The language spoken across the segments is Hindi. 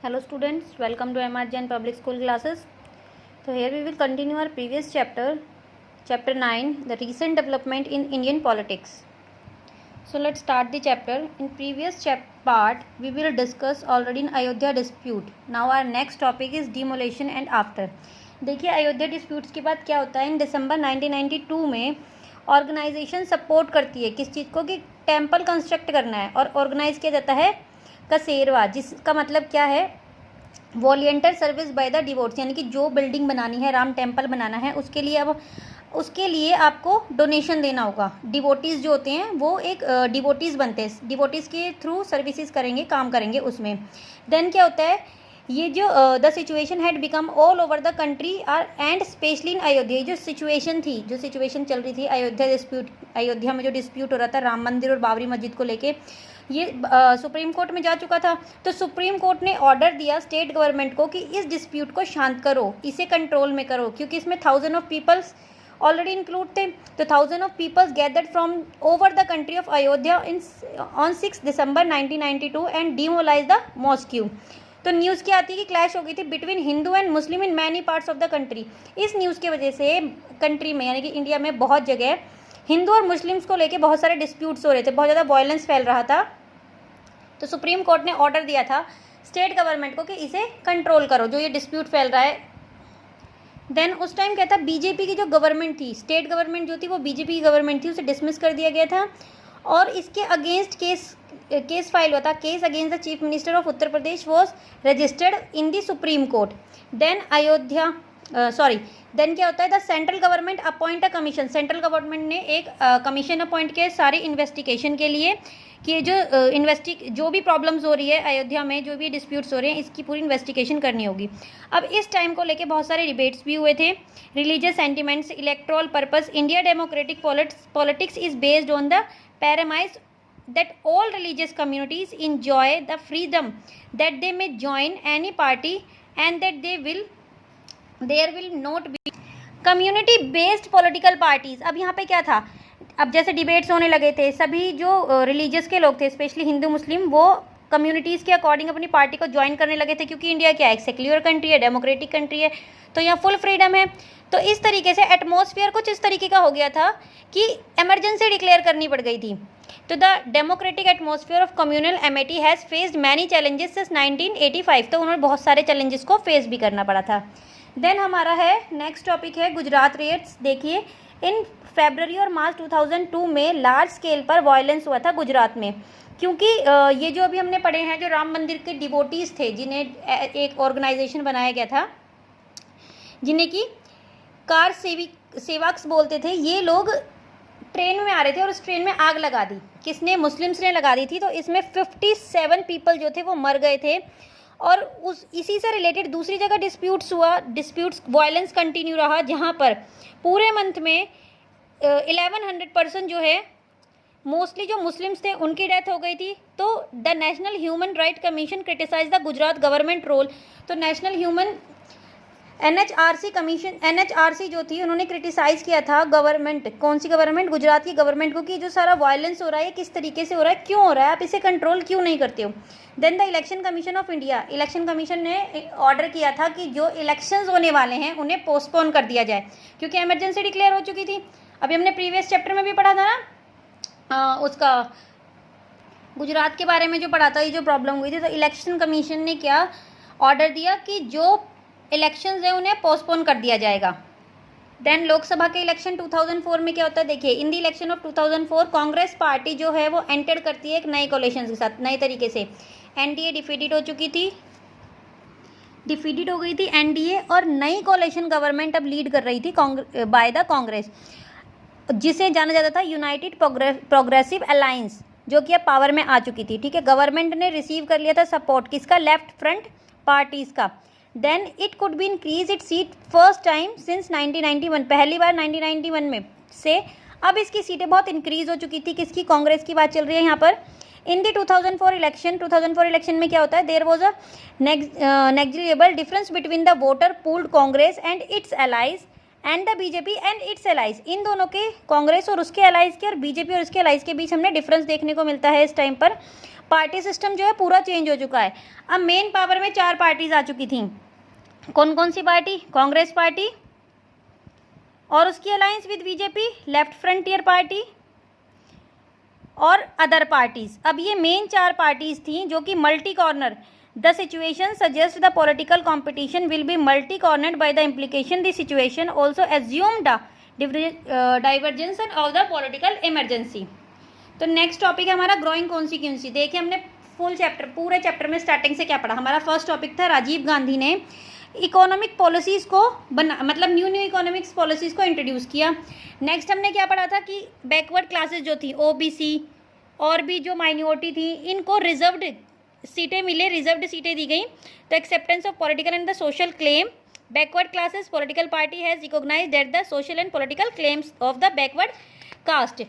Hello students, welcome to MR Jain Public School classes. So here we will continue our previous chapter, chapter 9, the recent development in Indian politics. So let's start the chapter. In previous part, we will discuss already in Ayodhya dispute. Now our next topic is demolition and after. देखिए अयोध्या डिस्प्यूट्स के बाद क्या होता है, इन दिसंबर 1992 में ऑर्गेनाइजेशन सपोर्ट करती है किस चीज़ को, कि टेम्पल कंस्ट्रक्ट करना है, और ऑर्गेनाइज किया जाता है कसेरवा, जिसका मतलब क्या है, volunteer service by the devotees, यानी कि जो बिल्डिंग बनानी है, राम टेम्पल बनाना है, उसके लिए आपको डोनेशन देना होगा। डिवोटीज़ जो होते हैं वो एक डिवोटीज़ बनते हैं, डिवोटीज़ के थ्रू सर्विसेज करेंगे, काम करेंगे उसमें। देन क्या होता है, ये जो the situation had become all over the country are and specially in Ayodhya, जो सिचुएशन चल रही थी अयोध्या में जो डिस्प्यूट हो रहा था राम मंदिर और बाबरी मस्जिद को लेके, ये सुप्रीम कोर्ट में जा चुका था। तो सुप्रीम कोर्ट ने ऑर्डर दिया स्टेट गवर्नमेंट को कि इस डिस्प्यूट को शांत करो, इसे कंट्रोल में करो, क्योंकि इसमें thousand of peoples already include थे। तो thousand of peoples gathered from over the country of Ayodhya on 6 December 1992 and demolish the mosque. तो न्यूज़ क्या आती है कि क्लैश हो गई थी between Hindu and Muslim in many parts of the country. इस न्यूज़ की वजह से कंट्री में, यानी कि इंडिया में बहुत जगह हिंदू और मुस्लिम्स को लेके बहुत सारे डिस्प्यूट्स हो रहे थे, बहुत ज़्यादा वायलेंस फैल रहा था। तो सुप्रीम कोर्ट ने ऑर्डर दिया था स्टेट गवर्नमेंट को कि इसे कंट्रोल करो, जो ये डिस्प्यूट फैल रहा है। देन उस टाइम क्या था, बीजेपी की जो गवर्नमेंट थी, स्टेट गवर्नमेंट जो थी वो बीजेपी की गवर्नमेंट थी, उसे डिसमिस कर दिया गया था और इसके अगेंस्ट केस फाइल हुआ था। Case against the chief minister of Uttar Pradesh was registered in the Supreme Court. Then क्या होता है, the central government appoint a commission, central government ने एक कमीशन अपॉइंट किया सारी इन्वेस्टिगेशन के लिए, कि जो भी प्रॉब्लम्स हो रही है अयोध्या में, जो भी डिस्प्यूट्स हो रहे हैं, इसकी पूरी इन्वेस्टिगेशन करनी होगी। अब इस टाइम को लेके बहुत सारे डिबेट्स भी हुए थे, religious sentiments, electoral purpose, India democratic politics is based on the premise that all religious communities enjoy the freedom that they may join any party and that there will not be community based political parties। अब यहाँ पे क्या था, अब जैसे डिबेट्स होने लगे थे, सभी जो रिलीजियस के लोग थे, स्पेशली हिंदू मुस्लिम, वो कम्युनिटीज़ के अकॉर्डिंग अपनी पार्टी को ज्वाइन करने लगे थे, क्योंकि इंडिया क्या है, एक सेक्युलर कंट्री है, डेमोक्रेटिक कंट्री है, तो यहाँ फुल फ्रीडम है। तो इस तरीके से एटमॉस्फेयर कुछ इस तरीके का हो गया था कि इमरजेंसी डिक्लेयर करनी पड़ गई थी। तो the democratic atmosphere of communal Amity has faced many challenges since 1985। तो उन्होंने बहुत सारे चैलेंजेस को फेस भी करना पड़ा था। देन हमारा है नेक्स्ट टॉपिक है गुजरात रेट्स। देखिए इन फरवरी और मार्च 2002 में लार्ज स्केल पर वायलेंस हुआ था गुजरात में, क्योंकि ये जो अभी हमने पढ़े हैं, जो राम मंदिर के डिवोटीज़ थे, जिन्हें एक ऑर्गेनाइजेशन बनाया गया था, जिन्हें कि कार सेवक्स बोलते थे, ये लोग ट्रेन में आ रहे थे और उस ट्रेन में आग लगा दी। किसने? मुस्लिम्स ने लगा दी थी। तो इसमें 57 पीपल जो थे वो मर गए थे। और इसी से रिलेटेड दूसरी जगह डिस्प्यूट्स वायलेंस कंटिन्यू रहा, जहाँ पर पूरे मंथ में 1100 पर्सन जो है, मोस्टली जो मुस्लिम्स थे, उनकी डेथ हो गई थी। तो the National Human Right Commission criticise the Gujarat government role. तो नेशनल ह्यूमन NHRC जो थी, उन्होंने क्रिटिसाइज़ किया था गवर्नमेंट, कौन सी गवर्नमेंट? गुजरात की गवर्नमेंट को, कि जो सारा वायलेंस हो रहा है किस तरीके से हो रहा है, क्यों हो रहा है, आप इसे कंट्रोल क्यों नहीं करते हो। Then the Election Commission of India, Election Commission ने ऑर्डर किया था कि जो इलेक्शंस होने वाले हैं उन्हें पोस्टपोन कर दिया जाए, क्योंकि इमरजेंसी डिक्लेयर हो चुकी थी। अभी हमने प्रीवियस चैप्टर में भी पढ़ा था ना, उसका गुजरात के बारे में जो पढ़ा था, ये जो प्रॉब्लम हुई थी। तो इलेक्शन कमीशन ने क्या ऑर्डर दिया कि जो इलेक्शंस है उन्हें पोस्टपोन कर दिया जाएगा। देन लोकसभा के इलेक्शन 2004 में क्या होता है, देखिए in the election of 2004 Congress party जो है वो एंटर करती है एक नए कोalition के साथ, नए तरीके से। एनडीए डिफीटेड हो गई थी एनडीए, और नई कोalition गवर्नमेंट अब लीड कर रही थी बाय द कांग्रेस, जिसे जाना जाता था यूनाइटेड प्रोग्रेसिव अलायंस, जो कि अब पावर में आ चुकी थी। ठीक है, गवर्नमेंट ने रिसीव कर लिया था सपोर्ट किसका? लेफ्ट फ्रंट पार्टीज़ का। Then it could be increase it seat first time since 1991, पहली बार 1991 में से अब इसकी सीटें बहुत इंक्रीज हो चुकी थी। किसकी? कांग्रेस की बात चल रही है यहाँ पर। इन द 2004 इलेक्शन में क्या होता है, there was a negligible difference between the voter pooled Congress and its allies and the BJP and its allies. इन दोनों के, कांग्रेस और उसके एलाइज के, और बीजेपी और उसके एलाइज के बीच हमने डिफरेंस देखने को मिलता है इस टाइम पर। पार्टी सिस्टम जो है पूरा चेंज हो चुका है। अब मेन पावर में 4 पार्टीज आ चुकी थी। कौन कौन सी पार्टी? कांग्रेस पार्टी और उसकी alliance with BJP, left frontier party और अदर पार्टीज। अब ये मेन 4 पार्टीज थी जो कि multi corner. The situation suggest the political competition will be multi cornered by the implication the situation also assumed divergence of the political emergency. तो नेक्स्ट टॉपिक है हमारा ग्रोइंग कॉन्सिक्वेंसी। देखिए हमने फुल चैप्टर, पूरे चैप्टर में स्टार्टिंग से क्या पढ़ा। हमारा फर्स्ट टॉपिक था राजीव गांधी ने इकोनॉमिक पॉलिसीज़ को मतलब न्यू इकोनॉमिक्स पॉलिसीज़ को इंट्रोड्यूस किया। नेक्स्ट हमने क्या पढ़ा था कि बैकवर्ड क्लासेस जो थी, ओबीसी और भी जो माइनॉरिटी थी, इनको रिजर्व्ड सीटें मिले, रिजर्व्ड सीटें दी गई। तो acceptance of political and the social claim, backward classes political party has recognise that the social and political claims of the backward caste.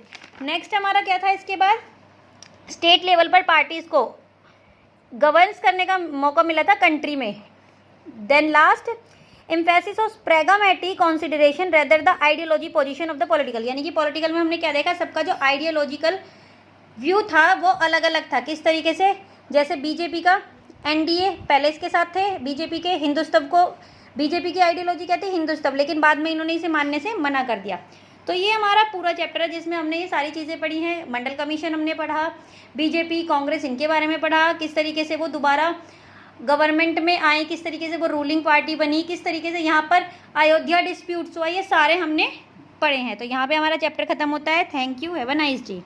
Next हमारा क्या था इसके बाद, स्टेट लेवल पर पार्टीज़ को गवर्नेंस करने का मौका मिला था कंट्री में। Then last, emphasis of pragmatic consideration rather the ideology position of the political, यानी कि पॉलिटिकल में हमने क्या देखा, सबका जो आइडियोलॉजिकल व्यू था वो अलग अलग था। किस तरीके से, जैसे बीजेपी का एनडीए पहले इसके साथ थे, बीजेपी के हिंदुत्व को, बीजेपी की आइडियोलॉजी कहती है हिंदुत्व, लेकिन बाद में इन्होंने इसे मानने से मना कर दिया। तो ये हमारा पूरा चैप्टर है जिसमें हमने ये सारी चीज़ें पढ़ी हैं। मंडल कमीशन हमने पढ़ा, बीजेपी कांग्रेस इनके बारे में पढ़ा, किस तरीके से वो दोबारा गवर्नमेंट में आए, किस तरीके से वो रूलिंग पार्टी बनी, किस तरीके से यहाँ पर अयोध्या डिस्प्यूट्स हुआ, ये सारे हमने पढ़े हैं। तो यहाँ पे हमारा चैप्टर खत्म होता है। Thank you, have a nice day.